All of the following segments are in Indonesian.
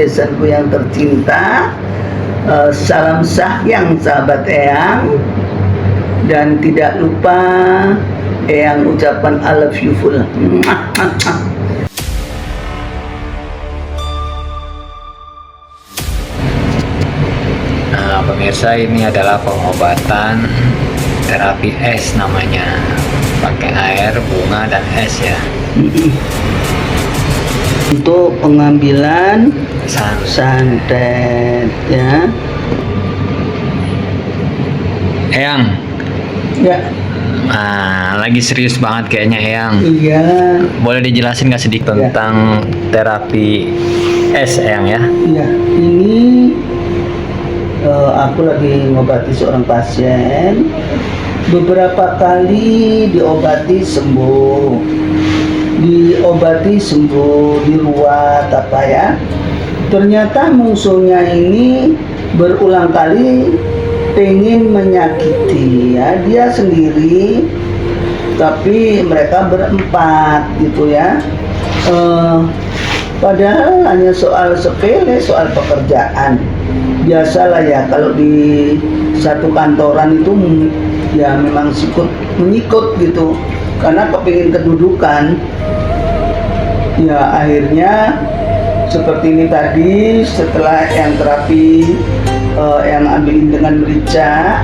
besanku yang tercinta, salam sayang sahabat Eyang, dan tidak lupa Eyang ucapan I love you full. Nah, pemirsa, ini adalah pengobatan terapi es namanya, pakai air, bunga, dan es ya. Untuk pengambilan Santet. santet ya. Eyang, Ya, lagi serius banget kayaknya Eyang. iya. Boleh dijelasin nggak sedikit tentang terapi es Eyang ya? Iya, ini aku lagi ngobati seorang pasien. Beberapa kali diobati sembuh, diruat apa ya. Ternyata musuhnya ini berulang kali pengen menyakiti ya, dia sendiri tapi mereka berempat gitu ya. Padahal hanya soal sepele, soal pekerjaan. Biasalah ya kalau di satu kantoran itu ya memang menyikut gitu, karena kepingin kedudukan. Ya akhirnya seperti ini tadi, setelah yang terapi yang ambilin dengan merica,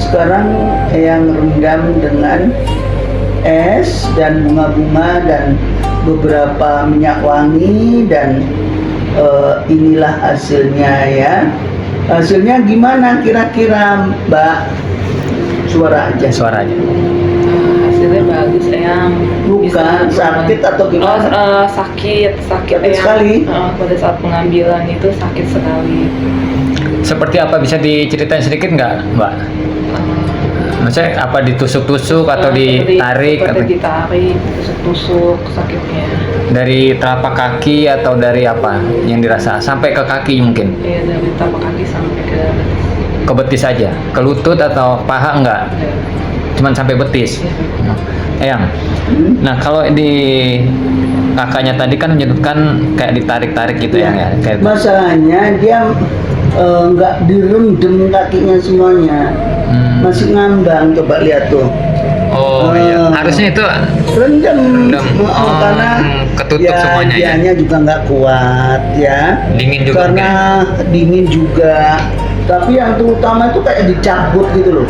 sekarang yang rendam dengan es dan bunga-bunga dan beberapa minyak wangi, dan inilah hasilnya ya. Hasilnya gimana kira-kira Mbak? Suara aja. Hasilnya bagus Eyang. Bukan sakit atau gimana? Sakit Sakit Eyang. sekali? Pada saat pengambilan itu sakit sekali. Seperti apa, bisa diceritain sedikit nggak Mbak? Maksudnya apa, ditusuk-tusuk atau ditarik? Seperti ditarik, tusuk-tusuk sakitnya. Dari telapak kaki atau dari apa yang dirasa? Sampai ke kaki mungkin? Iya, dari telapak kaki sampai ke Ke betis aja? Ke lutut atau paha enggak? Cuman sampai betis? Eyang, nah kalau di kakaknya tadi kan menyebutkan kayak ditarik-tarik gitu ya? Kayak Masalahnya dia nggak direndam kakinya semuanya, masih ngambang. Coba lihat tuh. Oh iya, harusnya itu Rendam. Karena ketutup ya, semuanya ya? dianya juga nggak kuat ya. Dingin juga karena dingin juga. Tapi yang terutama itu kayak dicabut gitu loh,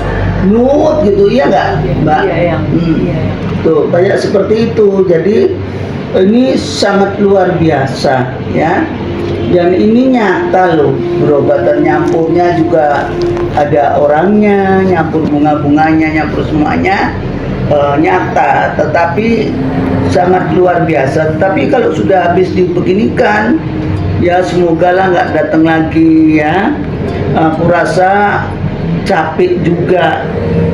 nut gitu, iya nggak Mbak? Iya Eyang. Iya. Tuh kayak seperti itu. Jadi ini sangat luar biasa ya. Dan ini nyata loh, berobatan nyampurnya juga ada orangnya, nyampur bunga-bunganya, nyampur semuanya nyata, tetapi sangat luar biasa. Tapi kalau sudah habis dibeginikan, ya semoga lah nggak datang lagi ya. Aku rasa capek juga,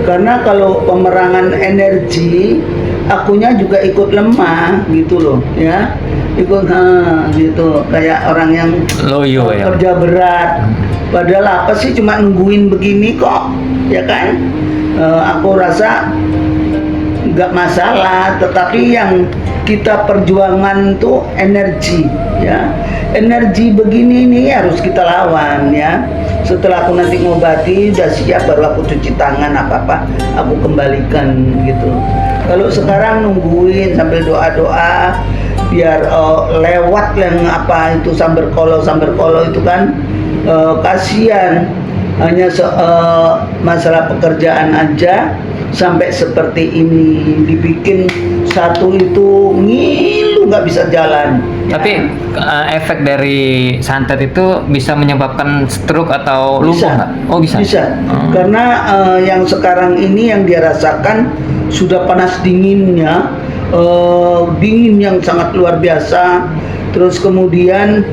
karena kalau pemerangan energi akunya juga ikut lemah gitu loh ya, ikut gitu kayak orang yang loyo ya. kerja berat, padahal apa sih cuma nungguin begini kok ya kan. Aku rasa nggak masalah, tetapi yang kita perjuangan tuh energi ya, energi begini ini harus kita lawan ya. Setelah aku nanti ngobati udah siap, baru aku cuci tangan apa aku kembalikan gitu. Kalau sekarang nungguin sambil doa-doa biar lewat yang apa itu sambar kolo itu kan kasihan. Hanya masalah pekerjaan aja sampai seperti ini, dibikin satu itu ngilu nggak bisa jalan. Tapi efek dari santet itu bisa menyebabkan stroke atau lumpuh nggak? Oh bisa. Bisa. Karena yang sekarang ini yang dia rasakan sudah panas dinginnya, dingin yang sangat luar biasa. Terus kemudian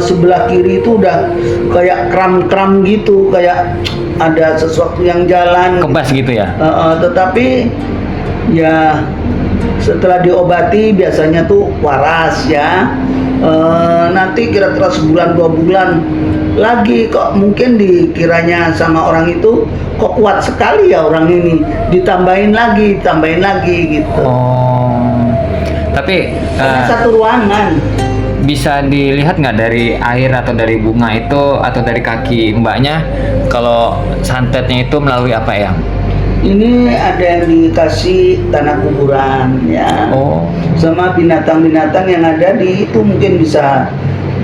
sebelah kiri itu udah kayak kram-kram gitu, kayak ada sesuatu yang jalan. Kebas gitu ya? Tetapi ya setelah diobati biasanya tuh waras ya. Nanti kira-kira sebulan 2 bulan lagi kok mungkin dikiranya sama orang itu kok kuat sekali ya orang ini, ditambahin lagi gitu. Oh, tapi satu ruangan. bisa dilihat nggak dari air atau dari bunga itu atau dari kaki mbaknya kalau santetnya itu melalui apa ya? Ini ada yang dikasih tanah kuburan ya. Oh. Sama binatang-binatang yang ada di itu, mungkin bisa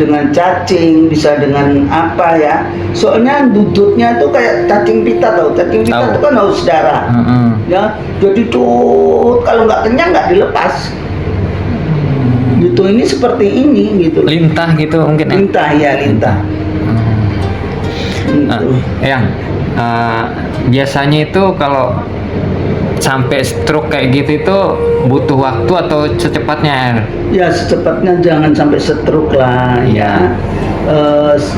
dengan cacing, bisa dengan apa ya. Soalnya duduknya itu kayak cacing pita, tau. Cacing pita Tahu. itu kan haus darah. Mm-mm. Ya, jadi tuh kalau nggak kenyang nggak dilepas. Gitu, ini seperti ini gitu. Lintah gitu mungkin ya? Lintah ya, lintah. Nah, Gitu. yang biasanya itu kalau sampai stroke kayak gitu itu butuh waktu atau secepatnya? Ya secepatnya jangan sampai stroke lah ya.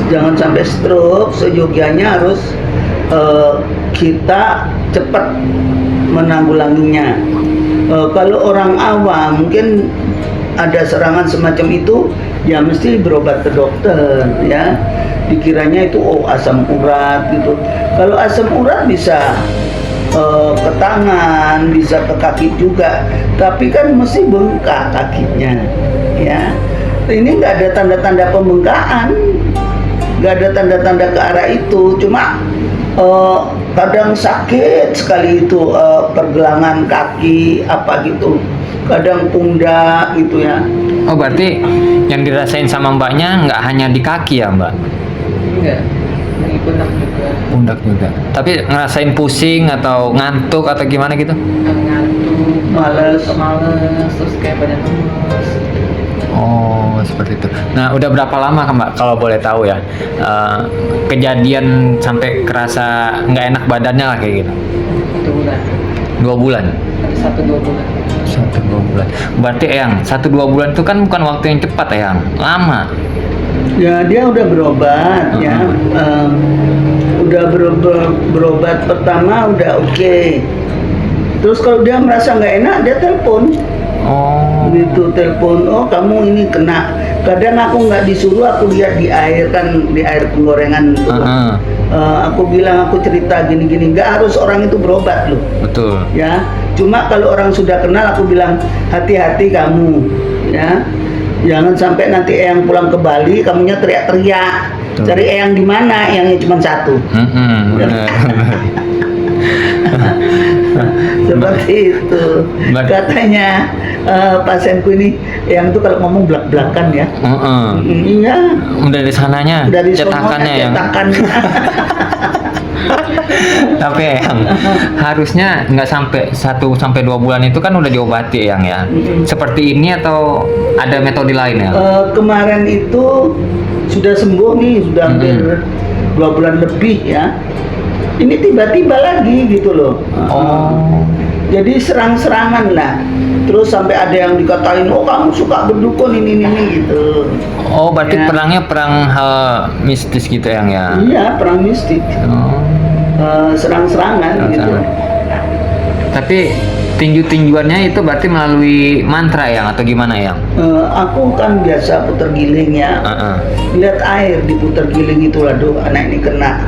Jangan sampai stroke, seyogianya harus kita cepat menanggulanginya. Kalau orang awam mungkin ada serangan semacam itu, ya mesti berobat ke dokter ya. Dikiranya itu asam urat gitu. Kalau asam urat bisa ke tangan, bisa ke kaki juga, tapi kan mesti bengkak kakinya ya. Ini nggak ada tanda-tanda pembengkakan, nggak ada tanda-tanda ke arah itu, cuma kadang sakit sekali itu, pergelangan kaki apa gitu, kadang pundak gitu ya. Oh berarti yang dirasain sama mbaknya nggak hanya di kaki ya mbak? Enggak, di pundak juga. Pundak juga. Tapi ngerasain pusing atau ngantuk atau gimana gitu? Ngantuk, Males. terus kayak badan lemes. Oh seperti itu. Nah udah berapa lama kan mbak kalau boleh tahu ya kejadian sampai kerasa nggak enak badannya lah kayak gitu? 1 bulan. 2 bulan. 1-2 bulan. 1-2 bulan. Berarti Eyang 1-2 bulan itu kan bukan waktu yang cepat Eyang, lama. Ya dia udah berobat ya, udah berobat pertama udah oke. Terus kalau dia merasa nggak enak dia telepon, Oh. gitu telepon. Oh kamu ini kena. Kadang aku nggak disuruh, aku lihat di air kan, di air penggorengan. Gitu. Aku bilang, aku cerita gini-gini. Nggak harus orang itu berobat loh. Betul. Ya, cuma kalau orang sudah kenal aku bilang hati-hati kamu ya, jangan sampai nanti Eyang pulang ke Bali kamunya teriak-teriak Betul. cari Eyang di mana, Eyangnya cuma satu. Benar. Seperti itu Mbak- katanya pasienku ini, Eyang tuh kalau ngomong belak-belakan ya. Iya, Dari sananya dari sononya cetakannya yang cetakannya. tapi yang harusnya nggak sampai 1-2 bulan itu kan udah diobati yang ya. Seperti ini atau ada metode lain ya? Kemarin itu sudah sembuh nih, sudah hampir 2 bulan lebih ya. Ini tiba-tiba lagi gitu loh. Oh. Jadi serang-serangan lah. Terus sampai ada yang dikatain, oh kamu suka berdukun ini gitu. Oh berarti Ya. perangnya perang hal mistis gitu yang ya? Iya, perang mistik. Oh. Serang-serangan gitu. Tapi tinju-tinjuannya itu berarti melalui mantra yang atau gimana yang? Aku kan biasa puter giling ya. Lihat air diputer giling itu, aduh anak ini kena.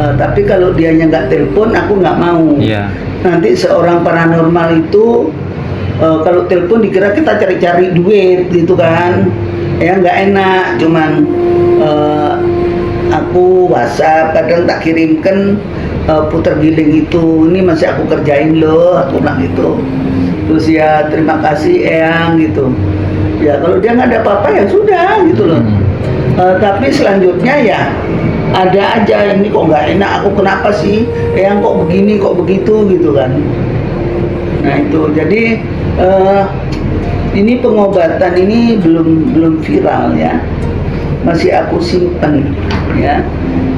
Tapi kalau dianya nggak telepon, aku nggak mau. Iya. Nanti seorang paranormal itu kalau telepon dikira kita cari-cari duit gitu kan, ya nggak enak. Cuman aku WhatsApp kadang tak kirimkan puter giling itu, ini masih aku kerjain loh, aku bilang gitu. Terus ya terima kasih Eyang gitu. Ya kalau dia nggak ada apa-apa ya sudah gitu loh. Tapi selanjutnya ya ada aja, ini kok nggak enak, aku kenapa sih Eyang kok begini kok begitu gitu kan. Nah itu jadi ini pengobatan ini belum viral ya, masih aku simpen ya.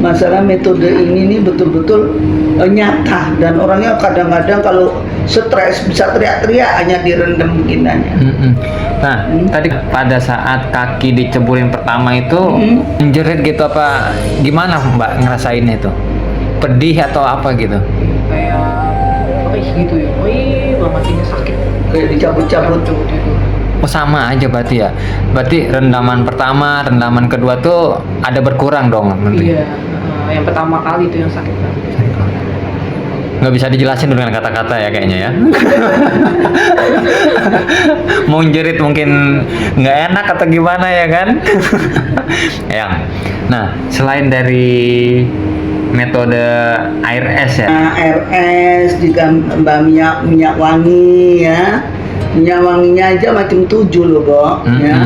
Masalah metode ini nih betul-betul nyata, dan orangnya kadang-kadang kalau stres bisa teriak-teriak hanya direndam beginiannya. Nah, tadi pada saat kaki diceburin pertama itu menjerit gitu apa gimana Mbak ngerasainnya itu? Pedih atau apa gitu? Kayak gitu ya. Matinya sakit. Kayak dicabut-cabut. Cabut itu. Oh sama aja berarti ya. Berarti rendaman pertama, rendaman kedua tuh ada berkurang dong nanti. Iya. Yang pertama kali itu yang sakit banget. nggak bisa dijelasin dengan kata-kata ya kayaknya ya. Mau jerit mungkin nggak enak atau gimana ya kan. Yang nah selain dari metode air es ya. Nah, RS ditambah minyak wangi ya. Minyak wanginya aja macam 7 loh, Bo. Ya.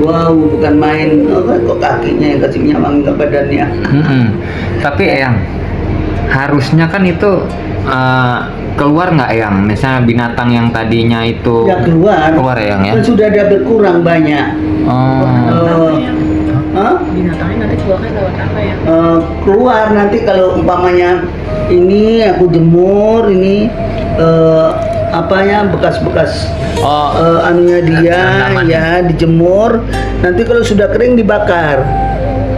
Wow, bukan main. Oh, kok kakinya yang kasih minyak wangi ke badannya. Tapi yang harusnya kan itu keluar nggak yang misalnya binatang yang tadinya itu Ya keluar ya yang ya. Kan sudah ada berkurang banyak. Binatangnya nanti keluarnya lewat apa ya? Keluar nanti kalau umpamanya ini aku jemur ini apa ya bekas-bekas anunya dia rendaman. ya dijemur, nanti kalau sudah kering dibakar.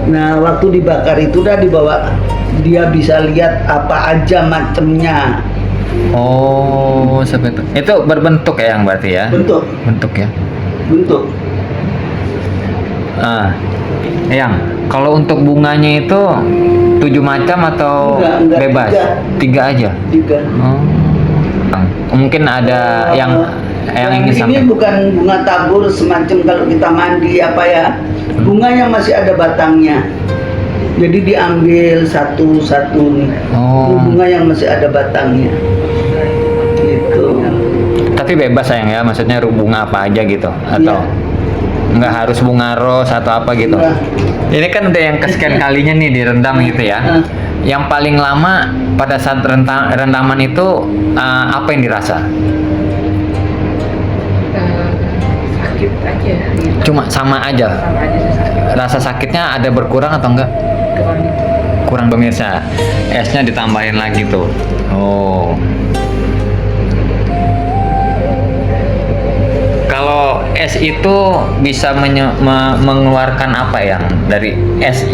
Nah waktu dibakar itu udah dibawa, dia bisa lihat apa aja macamnya. Oh, seperti itu berbentuk ya yang berarti ya. Bentuk ya. Bentuk Yang kalau untuk bunganya itu 7 macam atau Enggak, bebas? 3 aja. 3. Mungkin ada yang ingin ini sampai. bukan bunga tabur semacam kalau kita mandi apa ya, bunganya masih ada batangnya, jadi diambil satu-satu nih. Ini bunga yang masih ada batangnya gitu. Tapi bebas sayang ya, maksudnya bunga apa aja gitu atau nggak harus bunga ros atau apa gitu. Enggak. Ini kan udah yang kesekian kalinya nih direndam gitu ya. Yang paling lama pada saat rendaman itu apa yang dirasa? Sakit aja gitu. Cuma sama aja. Sama aja sih sakit. Rasa sakitnya ada berkurang atau enggak? Kurang gitu. Kurang pemirsa. Esnya ditambahin lagi tuh. Oh. Kalau es itu bisa mengeluarkan apa yang dari es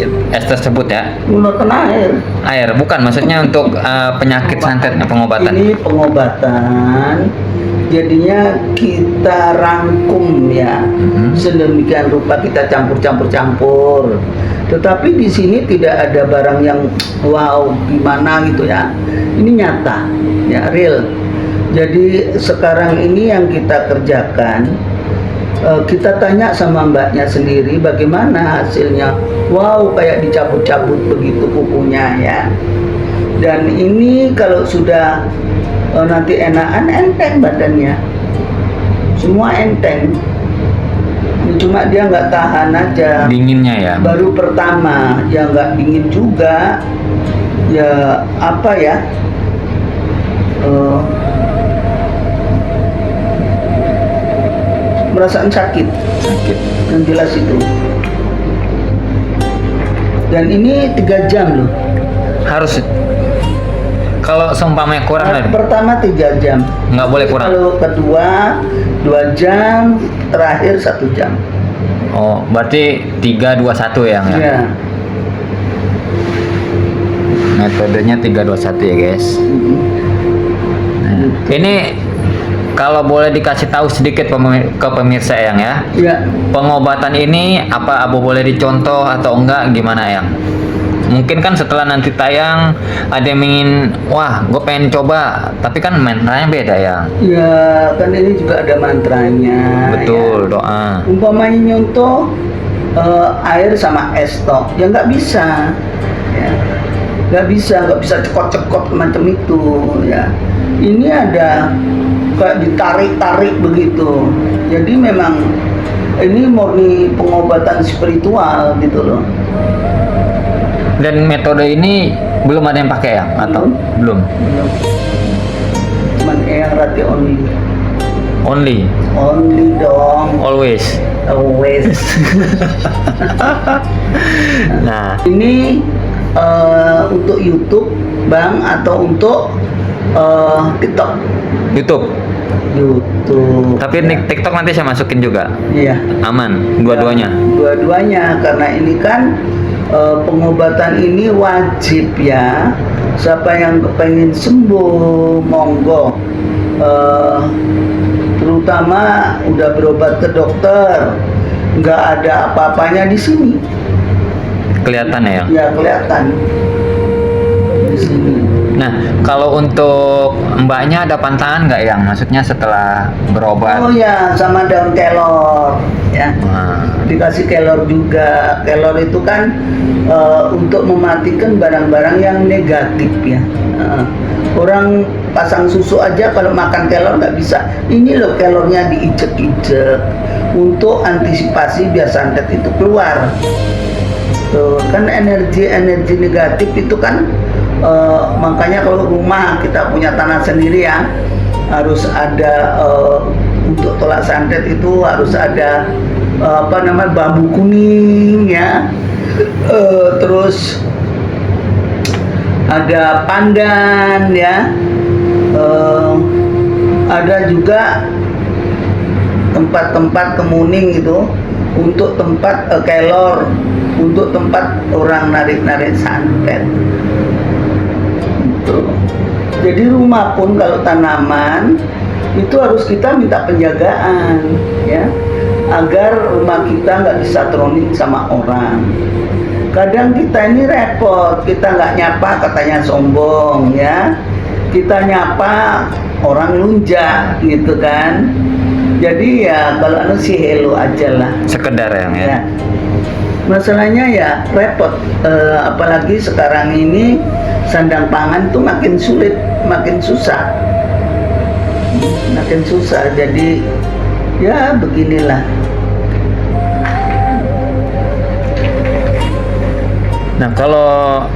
tersebut ya? Mengeluarkan air. Air, bukan maksudnya untuk penyakit santet pengobatan. Ini pengobatan. Jadinya kita rangkum ya, sedemikian rupa kita campur. Tetapi di sini tidak ada barang yang wow gimana gitu ya. Ini nyata, ya real. Jadi sekarang ini yang kita kerjakan, kita tanya sama mbaknya sendiri bagaimana hasilnya. Wow, kayak dicabut-cabut begitu kukunya ya. Dan ini kalau sudah nanti enakan, enteng badannya, semua enteng. Cuma dia nggak tahan aja. Dinginnya ya. Baru pertama, ya nggak dingin juga. Ya apa ya? Merasaan sakit yang jelas itu. Dan ini 3 jam loh. Harus. Kalau seumpamanya kurang tadi, Pertama 3 jam. nggak boleh kurang. Kalau kedua 2 jam, terakhir 1 jam. Oh, berarti 3, 2, 1 ya? Ya. Metodenya 3, 2, 1 ya guys. Nah, ini kalau boleh dikasih tahu sedikit ke pemirsa yang ya. Ya. Pengobatan ini apa Abu boleh dicontoh atau enggak gimana yang? Mungkin kan setelah nanti tayang ada yang ingin, wah gue pengen coba, tapi kan mantranya beda ya. Ya, kan ini juga ada mantranya. Betul, ya. doa. Umpamanya nyontoh air sama es tok, ya nggak bisa. Ya. Nggak bisa cekot-cekot macam itu ya. Ini ada kayak ditarik-tarik begitu. Jadi memang ini murni pengobatan spiritual gitu loh. Dan metode ini belum ada yang pakai ya atau belum? Cuman yang rati only. Only Dong. always. Always. Nah, Ini untuk YouTube Bang atau untuk TikTok? YouTube. Tapi TikTok nanti saya masukin juga. Iya. Aman, dua-duanya. Dua-duanya, karena ini kan pengobatan ini wajib ya. Siapa yang kepengen sembuh, monggo. Terutama udah berobat ke dokter, nggak ada apa-apanya di sini. Kelihatan ya? Ya kelihatan. Di sini. Nah, kalau untuk mbaknya ada pantangan nggak yang maksudnya setelah berobat? Oh ya, sama daun kelor ya. Nah, Dikasih kelor juga. Kelor itu kan untuk mematikan barang-barang yang negatif ya. Orang pasang susu aja kalau makan kelor nggak bisa. Ini loh kelornya diicek-icek untuk antisipasi biar santet itu keluar. Tuh, kan energi negatif itu kan makanya kalau rumah kita punya tanah sendiri ya harus ada untuk tolak santet itu harus ada bambu kuning ya. Terus ada pandan ya. Ada juga tempat-tempat kemuning itu untuk tempat kelor, untuk tempat orang narik-narik santet. Gitu. Jadi rumah pun kalau tanaman itu harus kita minta penjagaan ya, agar rumah kita nggak disatronin sama orang. Kadang kita ini repot, kita nggak nyapa katanya sombong ya, kita nyapa orang lunjak gitu kan. Jadi ya kalau sih hello aja lah. sekedar yang ya. Ya. Masalahnya ya repot, apalagi sekarang ini sandang pangan tuh makin sulit, makin susah. Jadi ya beginilah. Nah, kalau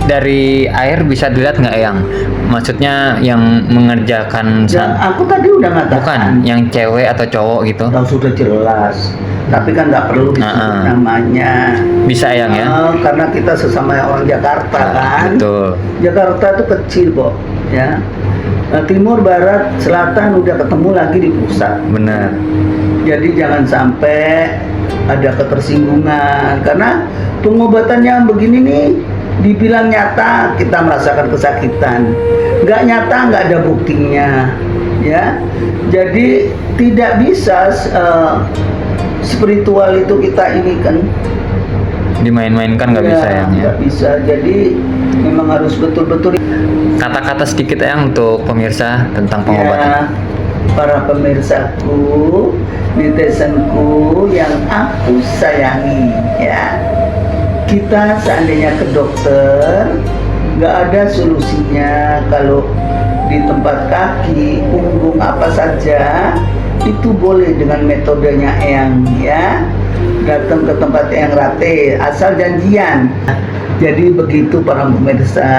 dari air bisa dilihat nggak yang maksudnya yang mengerjakan Dan aku tadi udah bukan mengatakan yang cewek atau cowok gitu? sudah jelas, tapi kan nggak perlu disebut namanya. Bisa yang ya? Karena kita sesama orang Jakarta kan. Betul. Jakarta itu kecil kok ya. Timur, barat, selatan udah ketemu lagi di pusat. Benar. Jadi jangan sampai ada ketersinggungan, karena pengobatan yang begini nih dibilang nyata kita merasakan kesakitan, nggak nyata nggak ada buktinya ya. Jadi tidak bisa spiritual itu kita ini kan Dimain-mainkan nggak bisa yang ya? nggak bisa. Jadi memang harus betul-betul. Kata-kata sedikit yang untuk pemirsa tentang pengobatan. Ya, para pemirsaku, netizenku yang aku sayangi ya, kita seandainya ke dokter nggak ada solusinya. Kalau di tempat kaki, punggung, apa saja itu boleh dengan metodenya Eyang ya. Datang ke tempat Eyang Rate asal janjian. Jadi begitu para pemirsa.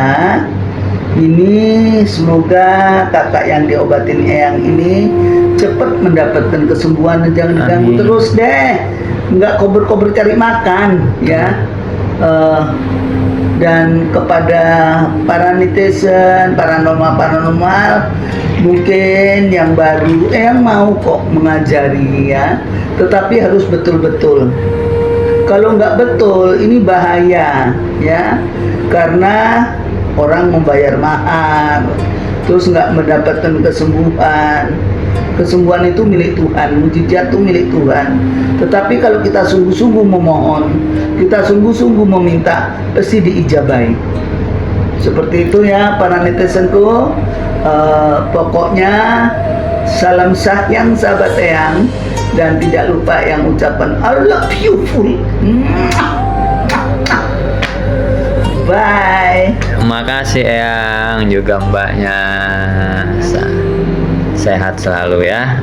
Ini semoga kakak yang diobatin Eyang ini cepat mendapatkan kesembuhan dan jangan diganggu terus deh, nggak kober-kober cari makan ya. Dan kepada para netizen paranormal mungkin yang baru yang mau kok mengajari ya, tetapi harus betul-betul. Kalau nggak betul ini bahaya ya, karena orang membayar mahar terus nggak mendapatkan kesembuhan. Kesembuhan itu milik Tuhan, mujizat itu milik Tuhan. Tetapi kalau kita sungguh-sungguh memohon, kita sungguh-sungguh meminta, pasti diijabahi. Seperti itu ya para netizenku. Pokoknya salam sayang sahabat Eyang, dan tidak lupa yang ucapan I love you full. Bye. Makasih Eyang, juga mbaknya. Sehat selalu ya.